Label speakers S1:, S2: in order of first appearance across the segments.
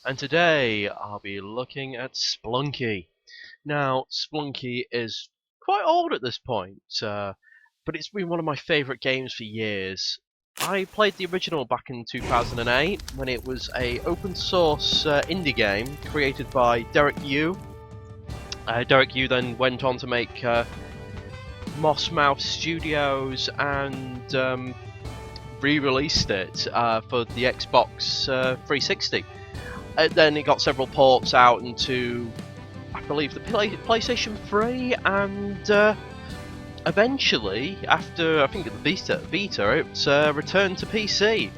S1: and today I'll be looking at Splunky. Now, Splunky is quite old at this point, but it's been one of my favourite games for years. I played the original back in 2008 when it was a open source indie game created by Derek Yu. Derek Yu then went on to make Mossmouth Studios and re-released it for the Xbox 360. Then it got several ports out into, I believe, the PlayStation 3, and eventually, after I think the Vita, it's returned to PC.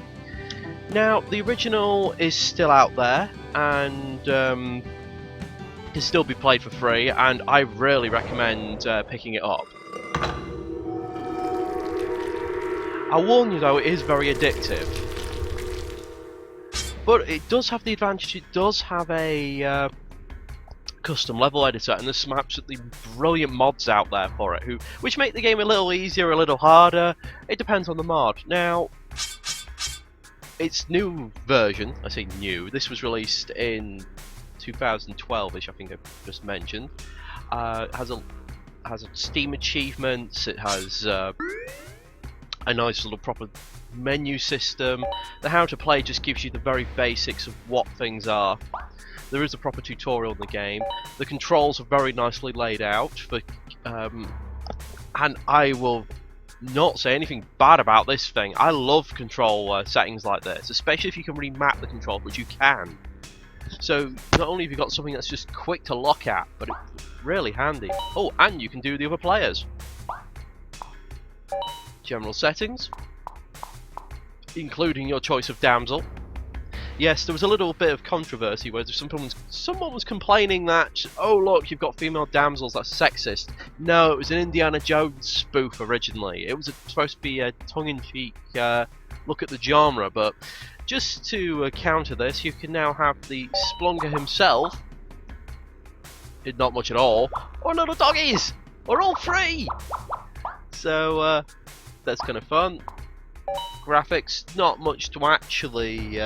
S1: Now, the original is still out there and can still be played for free, and I really recommend picking it up. I'll warn you though, it is very addictive. But it does have the advantage, it does have a custom level editor, and there's some absolutely brilliant mods out there for it, which make the game a little easier, a little harder. It depends on the mod. Now, its new version, I say new, this was released in 2012-ish, I think I just mentioned, has a Steam achievements, it has a nice little proper menu system. The how to play just gives you the very basics of what things are. There is a proper tutorial in the game. The controls are very nicely laid out, and I will not say anything bad about this thing. I love control settings like this, especially if you can remap the control, which you can. So not only have you got something that's just quick to look at, but it's really handy. Oh, and you can do the other players. General settings, including your choice of damsel. Yes, there was a little bit of controversy where someone was complaining that, oh look, you've got female damsels, that's sexist. No, it was an Indiana Jones spoof originally. It was supposed to be a tongue-in-cheek look at the genre, but just to counter this, you can now have the Splunker himself, not much at all, or little doggies! We're all free! So, that's kind of fun. Graphics, not much to actually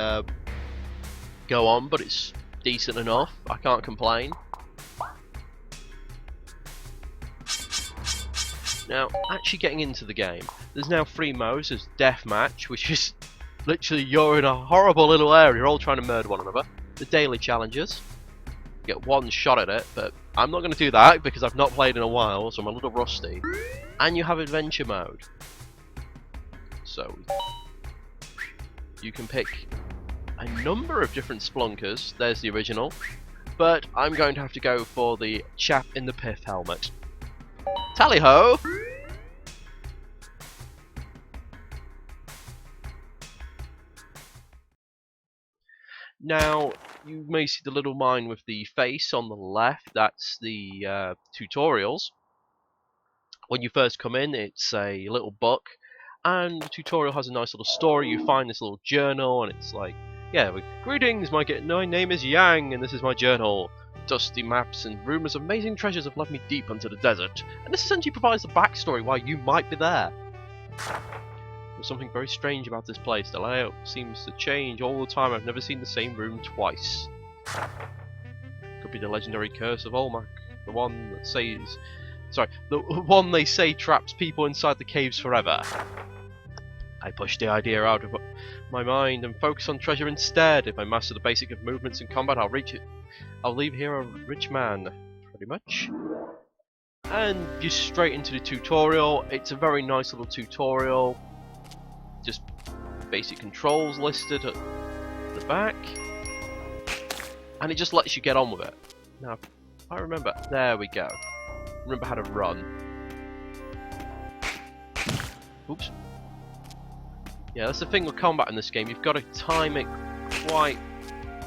S1: go on, but it's decent enough. I can't complain. Now, actually getting into the game, there's now 3 modes. There's Deathmatch, which is literally you're in a horrible little area, all trying to murder one another. The daily challenges, you get one shot at it, but I'm not going to do that because I've not played in a while, so I'm a little rusty. And you have Adventure mode. So, you can pick a number of different Splunkers. There's the original. But I'm going to have to go for the chap in the pith helmet. Tally-ho! Now, you may see the little mine with the face on the left. That's the tutorials. When you first come in, it's a little book, and the tutorial has a nice little story. You find this little journal, and it's like, yeah, greetings, my name is Yang, and this is my journal. Dusty maps and rumours of amazing treasures have led me deep into the desert. And this essentially provides the backstory why you might be there. There's something very strange about this place. The layout seems to change all the time. I've never seen the same room twice. Could be the legendary curse of Olmec, the one that says... Sorry, the one they say traps people inside the caves forever. I push the idea out of my mind and focus on treasure instead. If I master the basic of movements in combat, I'll reach it. I'll leave here a rich man, pretty much. And you're straight into the tutorial. It's a very nice little tutorial. Just basic controls listed at the back. And it just lets you get on with it. Now, I remember, there we go. Remember how to run. Oops. Yeah, that's the thing with combat in this game. You've got to time it quite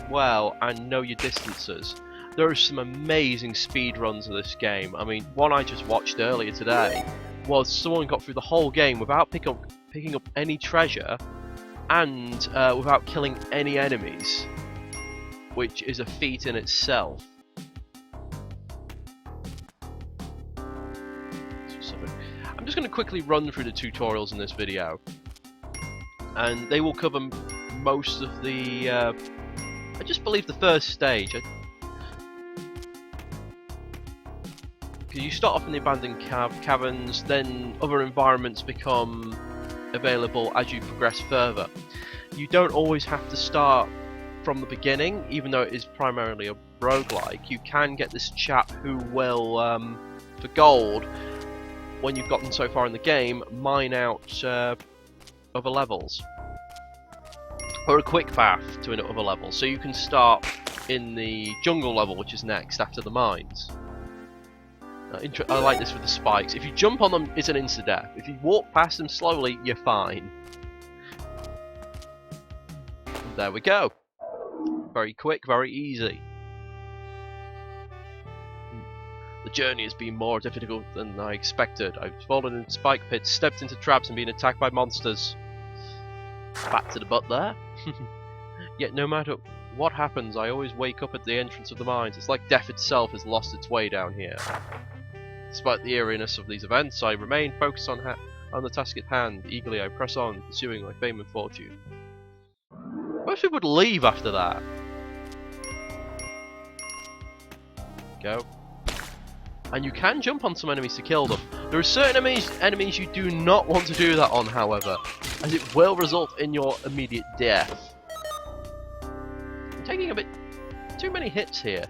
S1: well and know your distances. There are some amazing speed runs of this game. I mean, one I just watched earlier today was someone got through the whole game without picking up any treasure and without killing any enemies, which is a feat in itself. I'm just going to quickly run through the tutorials in this video, and they will cover most of the I just believe the first stage. You start off in the abandoned caverns, then other environments become available as you progress further. You don't always have to start from the beginning, even though it is primarily a roguelike. You can get this chap who will, for gold, when you've gotten so far in the game, mine out other levels. Or a quick path to another level, so you can start in the jungle level, which is next after the mines. I like this with the spikes. If you jump on them, it's an insta-death. If you walk past them slowly, you're fine. There we go. Very quick, very easy. The journey has been more difficult than I expected. I've fallen in spike pits, stepped into traps, and been attacked by monsters. Back to the butt there. Yet no matter what happens, I always wake up at the entrance of the mines. It's like death itself has lost its way down here. Despite the eeriness of these events, I remain focused on the task at hand. Eagerly I press on, pursuing my fame and fortune. Most people would leave after that. Go. And you can jump on some enemies to kill them. There are certain enemies you do not want to do that on, however, as it will result in your immediate death. I'm taking a bit too many hits here.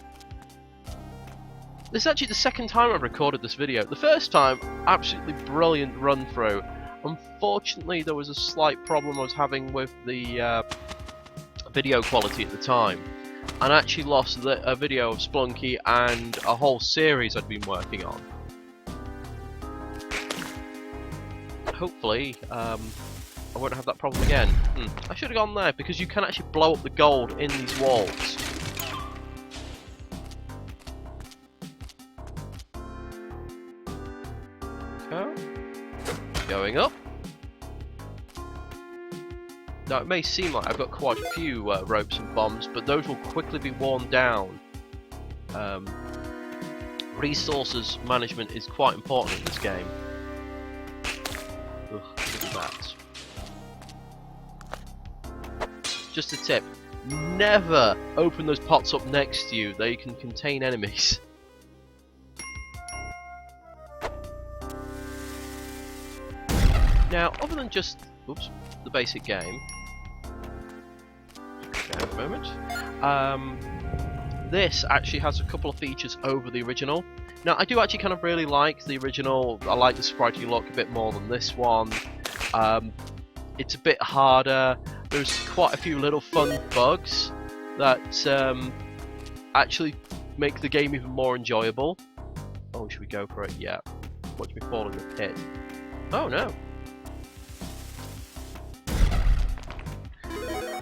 S1: This is actually the second time I've recorded this video. The first time, absolutely brilliant run through. Unfortunately, there was a slight problem I was having with the video quality at the time, and I actually lost a video of Splunky and a whole series I'd been working on. Hopefully, I won't have that problem again. I should have gone there, because you can actually blow up the gold in these walls. Going up. Now it may seem like I've got quite a few ropes and bombs, but those will quickly be worn down. Resources management is quite important in this game. Ugh, look at that. Just a tip, never open those pots up next to you. They can contain enemies. Now, other than just the basic game, a moment, this actually has a couple of features over the original. Now, I do actually kind of really like the original. I like the sprightly look a bit more than this one. It's a bit harder. There's quite a few little fun bugs that actually make the game even more enjoyable. Oh, should we go for it? Yeah. Watch me fall in the pit. Oh no.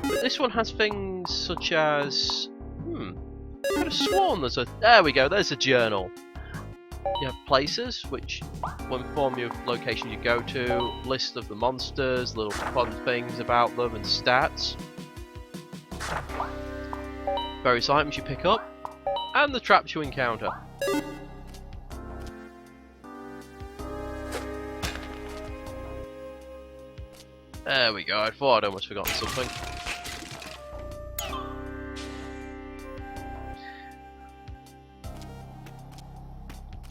S1: But this one has things such as... I could have sworn there's a... There we go, there's a journal. You have places, which will inform you of the location you go to, list of the monsters, little fun things about them, and stats. Various items you pick up, and the traps you encounter. There we go, I thought I'd almost forgotten something.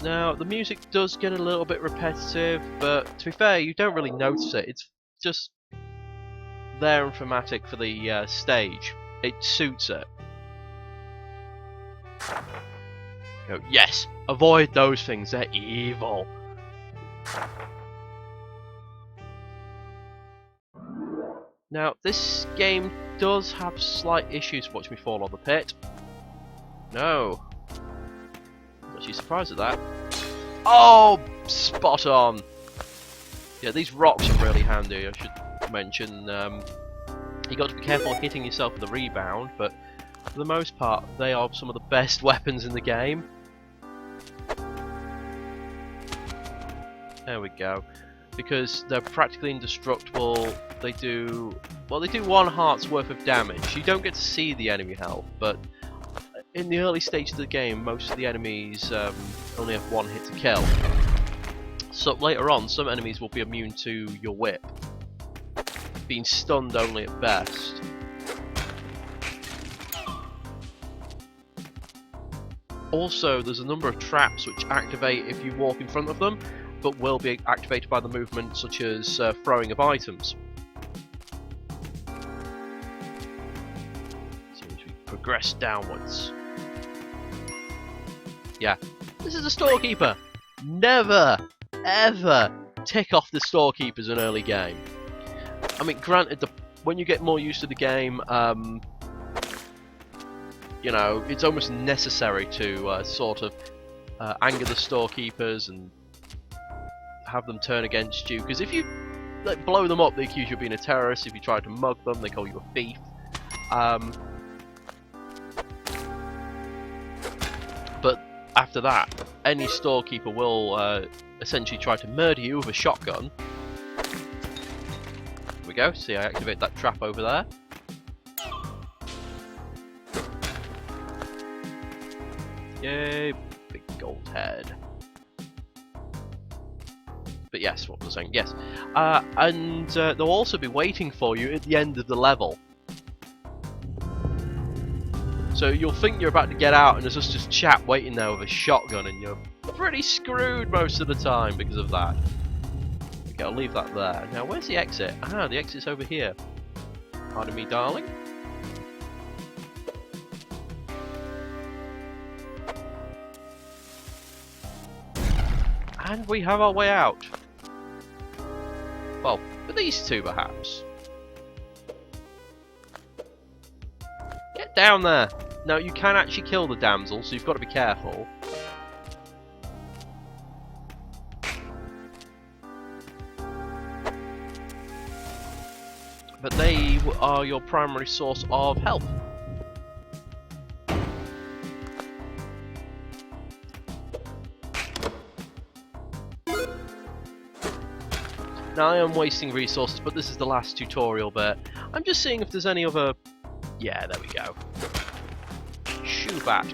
S1: Now, the music does get a little bit repetitive, but to be fair, you don't really notice it. It's just there and thematic for the stage. It suits it. Go, yes! Avoid those things, they're evil! Now, this game does have slight issues. Watch me fall on the pit. No! Actually surprised at that. Oh, spot on. Yeah, these rocks are really handy. I should mention. You got to be careful hitting yourself with the rebound, but for the most part, they are some of the best weapons in the game. There we go. Because they're practically indestructible. They do 1 heart's worth of damage. You don't get to see the enemy health, but in the early stage of the game, most of the enemies only have 1 hit to kill. So later on, some enemies will be immune to your whip, being stunned only at best. Also, there's a number of traps which activate if you walk in front of them, but will be activated by the movement, such as throwing of items. So as we progress downwards. Yeah, this is a storekeeper. Never, ever tick off the storekeepers in early game. I mean, granted, when you get more used to the game, you know, it's almost necessary to sort of anger the storekeepers and have them turn against you. Because if you blow them up, they accuse you of being a terrorist. If you try to mug them, they call you a thief. But after that, any storekeeper will essentially try to murder you with a shotgun. There we go. See, I activate that trap over there. Yay, big gold head. But yes, what was I saying? Yes. And they'll also be waiting for you at the end of the level. So you'll think you're about to get out and there's just this chap waiting there with a shotgun and you're pretty screwed most of the time because of that. Okay, I'll leave that there. Now, where's the exit? Ah, the exit's over here. Pardon me, darling. And we have our way out. Well, for these two, perhaps. Get down there. Now, you can actually kill the damsel, so you've got to be careful. But they are your primary source of health. Now, I am wasting resources, but this is the last tutorial bit. I'm just seeing if there's any other... Yeah, there we go. Shoe bat.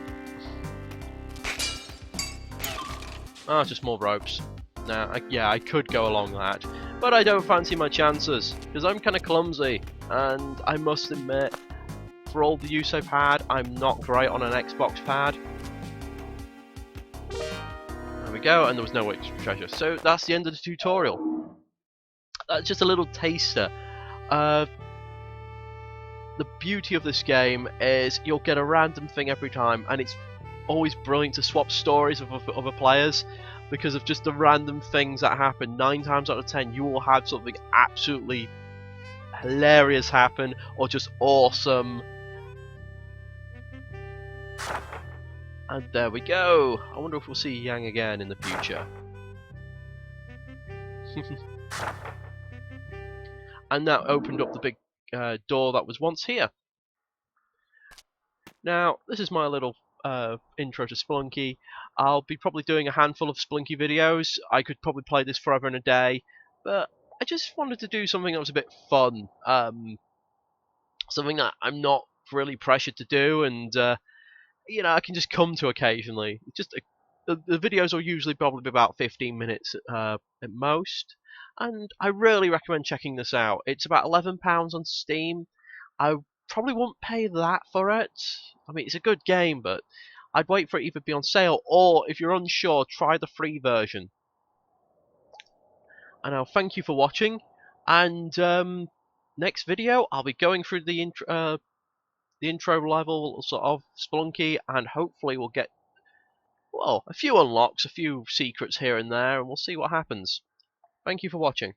S1: Ah, just more ropes. Now, yeah, I could go along that, but I don't fancy my chances, because I'm kind of clumsy, and I must admit, for all the use I've had, I'm not great on an Xbox pad. There we go, and there was no extra treasure. So that's the end of the tutorial. That's just a little taster. The beauty of this game is you'll get a random thing every time, and it's always brilliant to swap stories of other players because of just the random things that happen. 9 times out of 10 you will have something absolutely hilarious happen or just awesome. And there we go. I wonder if we'll see Yang again in the future. And that opened up the big door that was once here. Now, this is my little intro to Splunky. I'll be probably doing a handful of Splunky videos. I could probably play this forever and a day, but I just wanted to do something that was a bit fun. Something that I'm not really pressured to do, and you know, I can just come to occasionally. It's just the videos will usually probably be about 15 minutes at most. And I really recommend checking this out. It's about £11 on Steam. I probably won't pay that for it. I mean, it's a good game, but I'd wait for it either to be on sale, or if you're unsure, try the free version. And I'll thank you for watching. And next video, I'll be going through the intro level sort of Splunky, and hopefully we'll get, well, a few unlocks, a few secrets here and there, and we'll see what happens. Thank you for watching.